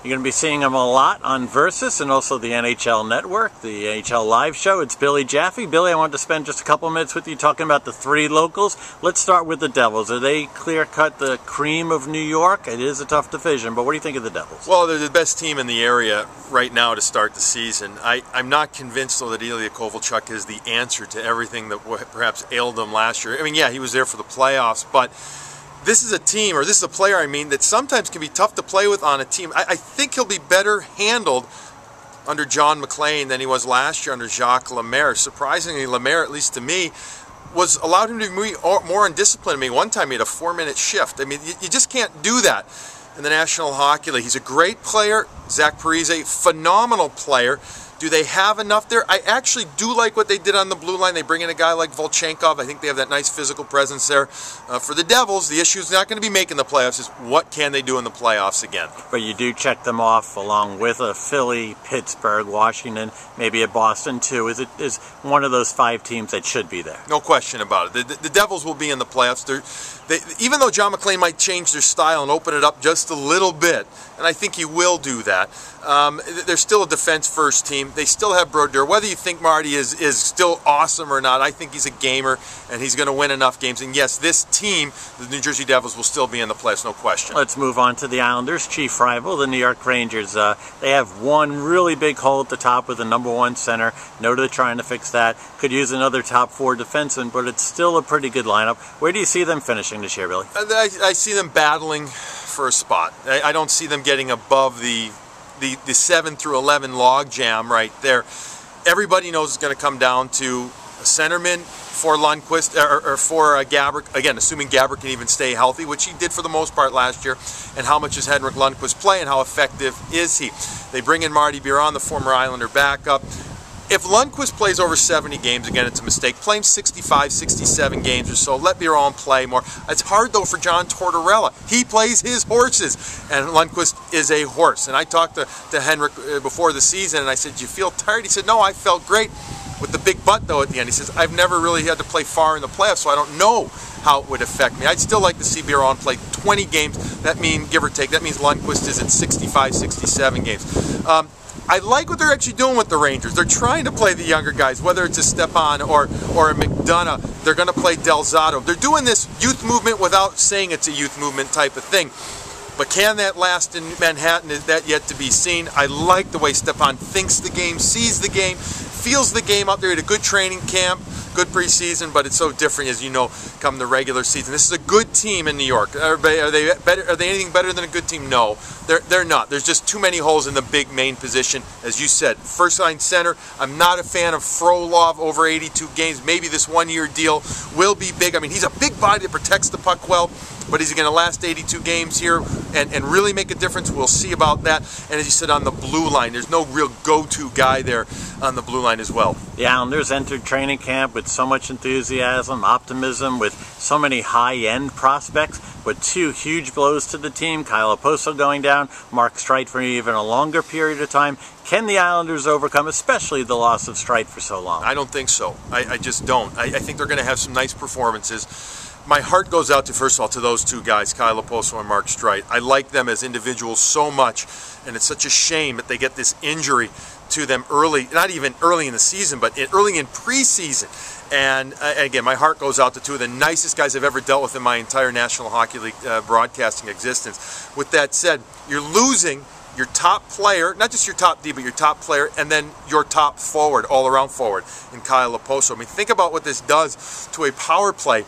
You're going to be seeing him a lot on Versus and also the NHL Network, the NHL Live Show. It's Billy Jaffe. Billy, I wanted to spend just a couple minutes with you talking about the three locals. Let's start with the Devils. Are they clear-cut the cream of New York? It is a tough division, but what do you think of the Devils? Well, they're the best team in the area right now to start the season. I'm not convinced, though, that Ilya Kovalchuk is the answer to everything that perhaps ailed them last year. I mean, yeah, he was there for the playoffs, but this is a team, or this is a player, I mean, that sometimes can be tough to play with on a team. I think he'll be better handled under John McLean than he was last year under Jacques Lemaire. Surprisingly, Lemaire, at least to me, was allowed him to be more undisciplined. I mean, one time he had a 4-minute shift. I mean, you just can't do that in the National Hockey League. He's a great player. Zach Parise, phenomenal player. Do they have enough there? I actually do like what they did on the blue line. They bring in a guy like Volchenkov. I think they have that nice physical presence there. For the Devils, the issue is not going to be making the playoffs. Is what can they do in the playoffs again? But you do check them off along with a Philly, Pittsburgh, Washington, maybe a Boston too. Is one of those 5 teams that should be there? No question about it. The Devils will be in the playoffs. Even though John McLean might change their style and open it up just a little bit, and I think he will do that, they're still a defense-first team. They still have Brodeur. Whether you think Marty is still awesome or not, I think he's a gamer, and he's going to win enough games. And yes, this team, the New Jersey Devils, will still be in the playoffs, no question. Let's move on to the Islanders' chief rival, the New York Rangers. They have one really big hole at the top with the #1 center. No, they're trying to fix that. Could use another top 4 defenseman, but it's still a pretty good lineup. Where do you see them finishing this year, Billy? I see them battling for a spot. I don't see them getting above the 7 through 11 log jam right there. Everybody knows it's going to come down to a centerman for Lundqvist or for Gaborik. Again, assuming Gaborik can even stay healthy, which he did for the most part last year. And how much does Henrik Lundqvist play, and how effective is he? They bring in Marty Biron, the former Islander backup. If Lundqvist plays over 70 games, again, it's a mistake. Play him 65, 67 games or so. Let Biron play more. It's hard, though, for John Tortorella. He plays his horses, and Lundqvist is a horse. And I talked to Henrik before the season, and I said, "Do you feel tired?" He said, "No, I felt great." With the big butt, though, at the end. He says, "I've never really had to play far in the playoffs, so I don't know how it would affect me." I'd still like to see Biron play 20 games. That means, give or take, that means Lundqvist is at 65, 67 games. I like what they're actually doing with the Rangers. They're trying to play the younger guys, whether it's a Stepan or a McDonough. They're going to play Del Zotto. They're doing this youth movement without saying it's a youth movement type of thing. But can that last in Manhattan? Is that yet to be seen? I like the way Stepan thinks the game, sees the game, feels the game out there. He had a good training camp, good preseason, but it's so different, as you know, come the regular season. This is a good team in New York. Are they better? Are they anything better than a good team? No, they're not. There's just too many holes in the big main position, as you said. First line center. I'm not a fan of Frolov over 82 games. Maybe this one-year deal will be big. I mean, he's a big body that protects the puck well. But is he going to last 82 games here and really make a difference? We'll see about that. And as you said, on the blue line, there's no real go-to guy there on the blue line as well. The Islanders entered training camp with so much enthusiasm, optimism, with so many high-end prospects, but 2 huge blows to the team. Kyle Oposo going down, Mark Streit for even a longer period of time. Can the Islanders overcome, especially the loss of Streit for so long? I don't think so. I just don't. I think they're going to have some nice performances. My heart goes out to, first of all, to those 2 guys, Kyle Oposo and Mark Streit. I like them as individuals so much, and it's such a shame that they get this injury to them early, not even early in the season, but early in preseason. And again, my heart goes out to 2 of the nicest guys I've ever dealt with in my entire National Hockey League broadcasting existence. With that said, you're losing your top player, not just your top D, but your top player, and then your top forward, all-around forward, in Kyle Oposo. I mean, think about what this does to a power play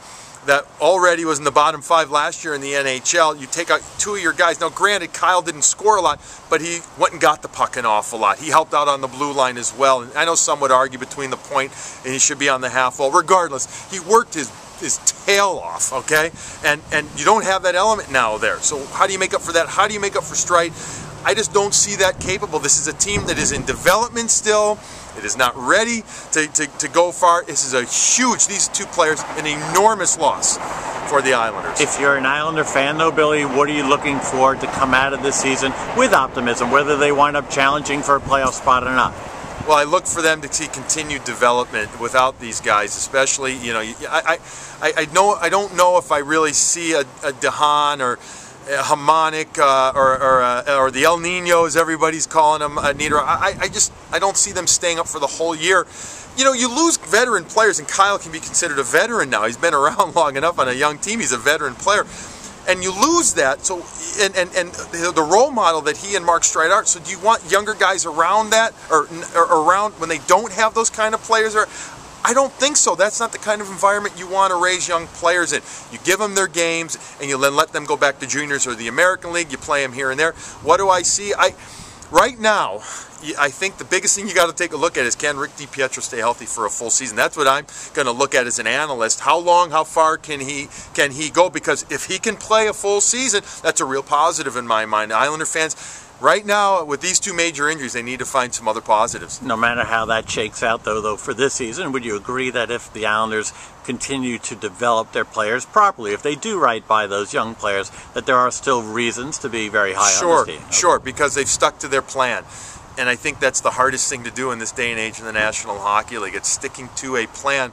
that already was in the bottom 5 last year in the NHL. You take out 2 of your guys. Now, granted, Kyle didn't score a lot, but he went and got the puck an awful lot. He helped out on the blue line as well. And I know some would argue between the point and he should be on the half wall. Regardless, he worked his tail off, okay? And you don't have that element now there. So how do you make up for that? How do you make up for Streit? I just don't see that capable. This is a team that is in development still. It is not ready to go far. This is a huge, these 2 players, an enormous loss for the Islanders. If you're an Islander fan, though, Billy, what are you looking for to come out of this season with optimism, whether they wind up challenging for a playoff spot or not? Well, I look for them to see continued development without these guys, especially, you know, I don't know if I really see a DeHaan or harmonic or the El Nino, as everybody's calling them, Nito. I don't see them staying up for the whole year. You know, you lose veteran players, and Kyle can be considered a veteran now. He's been around long enough on a young team. He's a veteran player. And you lose that, so and the role model that he and Mark Streit are. So do you want younger guys around that, or around when they don't have those kind of players? Or I don't think so. That's not the kind of environment you want to raise young players in. You give them their games, and you then let them go back to juniors or the American League. You play them here and there. What do I see? Right now, I think the biggest thing you got to take a look at is, can Rick DiPietro stay healthy for a full season? That's what I'm going to look at as an analyst. How long, how far can he go? Because if he can play a full season, that's a real positive in my mind. Islander fans, right now, with these two major injuries, they need to find some other positives. No matter how that shakes out, though, for this season, would you agree that if the Islanders continue to develop their players properly, if they do right by those young players, that there are still reasons to be very high on this team? Sure, because they've stuck to their plan. And I think that's the hardest thing to do in this day and age in the National Hockey League. It's sticking to a plan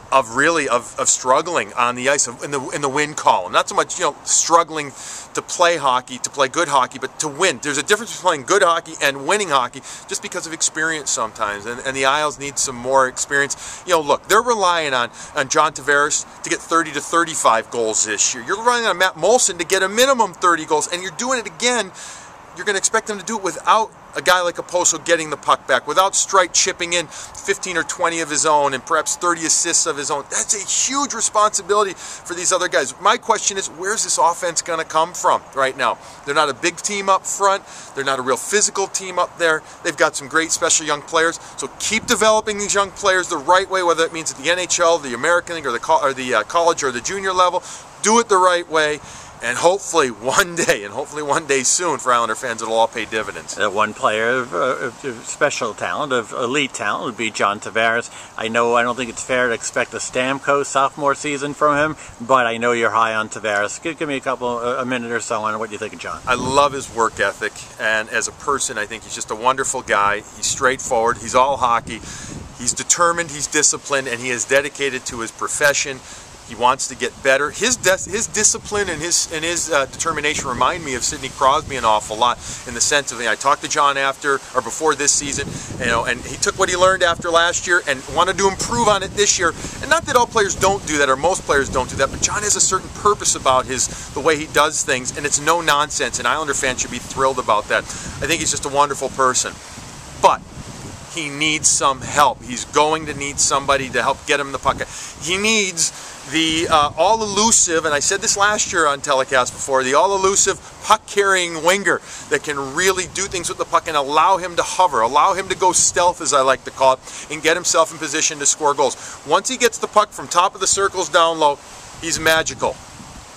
of struggling on the ice, in the win column. Not so much, you know, struggling to play hockey, to play good hockey, but to win. There's a difference between playing good hockey and winning hockey, just because of experience sometimes. And the Isles need some more experience. You know, look, they're relying on John Tavares to get 30 to 35 goals this year. You're relying on Matt Molson to get a minimum 30 goals, and you're doing it again. You're going to expect them to do it without a guy like Oposo getting the puck back, without Streit chipping in 15 or 20 of his own and perhaps 30 assists of his own. That's a huge responsibility for these other guys. My question is, where's this offense going to come from right now? They're not a big team up front. They're not a real physical team up there. They've got some great special young players. So keep developing these young players the right way, whether it means at the NHL, the American League, or the college or the junior level. Do it the right way. And hopefully one day soon, for Islander fans, it'll all pay dividends. One player of special talent, of elite talent, would be John Tavares. I don't think it's fair to expect a Stamkos sophomore season from him, but I know you're high on Tavares. Give me a minute or so on what you think of John. I love his work ethic, and as a person, I think he's just a wonderful guy. He's straightforward. He's all hockey. He's determined. He's disciplined, and he is dedicated to his profession. He wants to get better. His discipline and his determination remind me of Sidney Crosby an awful lot, in the sense of, I talked to John after or before this season, and he took what he learned after last year and wanted to improve on it this year. And not that all players don't do that, or most players don't do that, but John has a certain purpose about the way he does things, and it's no nonsense. And Islander fans should be thrilled about that. I think he's just a wonderful person, but he needs some help. He's going to need somebody to help get him the puck. He needs the all-elusive, and I said this last year on telecast before, the all-elusive puck-carrying winger that can really do things with the puck and allow him to hover, allow him to go stealth, as I like to call it, and get himself in position to score goals. Once he gets the puck from top of the circles down low, he's magical.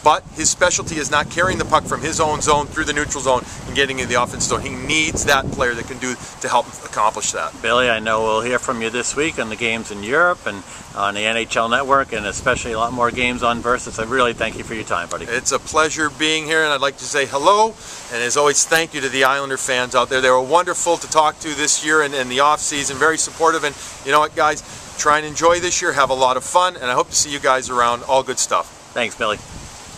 But his specialty is not carrying the puck from his own zone through the neutral zone and getting in the offense zone. He needs that player that can do to help accomplish that. Billy, I know we'll hear from you this week on the games in Europe and on the NHL Network, and especially a lot more games on Versus. I really thank you for your time, buddy. It's a pleasure being here, and I'd like to say hello, and as always, thank you to the Islander fans out there. They were wonderful to talk to this year and in the off season, very supportive, and you know what, guys, try and enjoy this year, have a lot of fun, and I hope to see you guys around. All good stuff. Thanks, Billy.